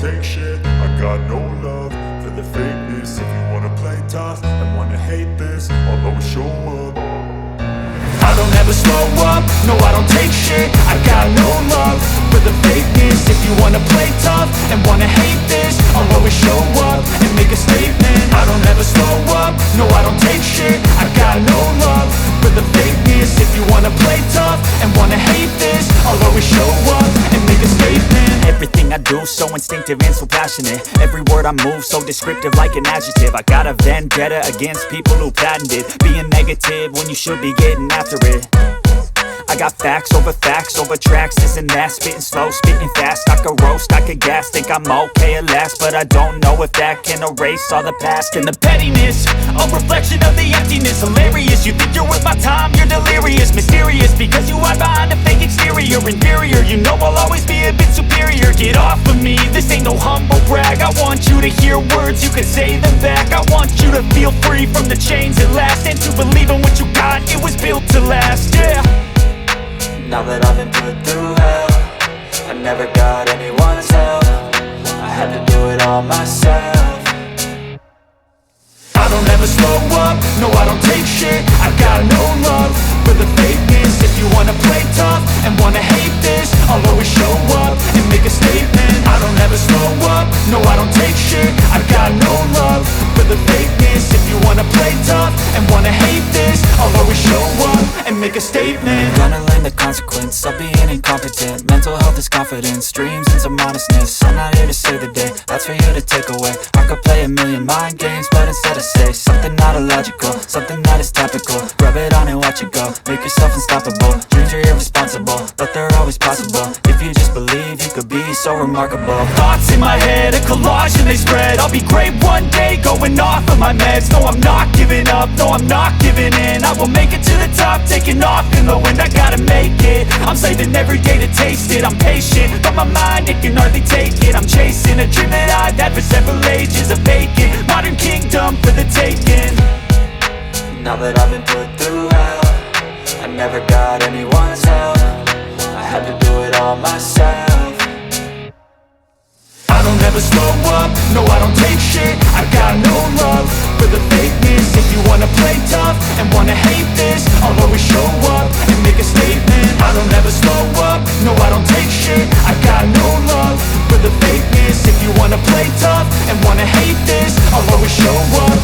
take shit. I got no love for the fakeness. If you wanna play tough and wanna hate this, I'll always show up. I don't ever slow up, no I don't take shit. I got no love for the fakeness. If you wanna play tough and wanna hate this, I'll always show up and make a statement. I don't ever slow up, no I don't take shit. I got no love for the fakeness. If you wanna play tough and wanna hate this, I'll always show up and make a statement. Everything I do so instinctive and so passionate. Every word I move so descriptive like an adjective. I got a vendetta against people who patented being negative when you should be getting after it. I got facts over tracks, this and that. Spitting slow, spitting fast, I could roast, I could gas. Think I'm okay at last, but I don't know if that can erase all the past. And the pettiness, a reflection of the emptiness. Hilarious, you think you're worth my time, you're delirious. Mysterious, because you hide behind a fake exterior. Inferior, you know I'll always be a bit superior. Get off of me, this ain't no humble brag. I want you to hear words, you can say them back. I want you to feel free from the chains at last, and to believe in what you got, it was built to last, yeah. Now that I've been put through hell, I never got anyone's help. I had to do it all myself. I don't ever slow up, no I don't take shit. I got no love for the fakeness. If you wanna play tough and wanna hate this, I'll always show up and make a statement. I don't ever slow up, no I don't take shit. I got no love for the fakeness. If you wanna play tough and wanna hate this, I'll always show up and make a statement. Gonna learn the consequence of being incompetent. Mental health is confidence, dreams and some honestness. I'm not here to save the day, that's for you to take away. I could play a million mind games, but instead I say something not illogical, something that is topical. Rub it on and watch it go, make yourself unstoppable. Dreams are irresponsible, but they're always possible. If you just believe, you could be so remarkable. Thoughts in my head, a collage and they spread. I'll be great one day, going off of my meds. No, I'm not giving up, no, I'm not giving in. I will make it to the top, taking off in the wind. I gotta make it, I'm saving every day to taste it. I'm patient, but my mind, it can hardly take it. I'm chasing a dream that I've had for several ages. A vacant, modern kingdom for the taking. Now that I've been put through hell, I never got anyone's help. I had to do it all myself. I don't ever slow up, no I don't take shit. I got no love for the fakeness. If you wanna play tough and wanna hate this, I'll always show up and make a statement. I don't ever slow up, no I don't take shit. I got no love for the fakeness. If you wanna play tough and wanna hate this, I'll always show up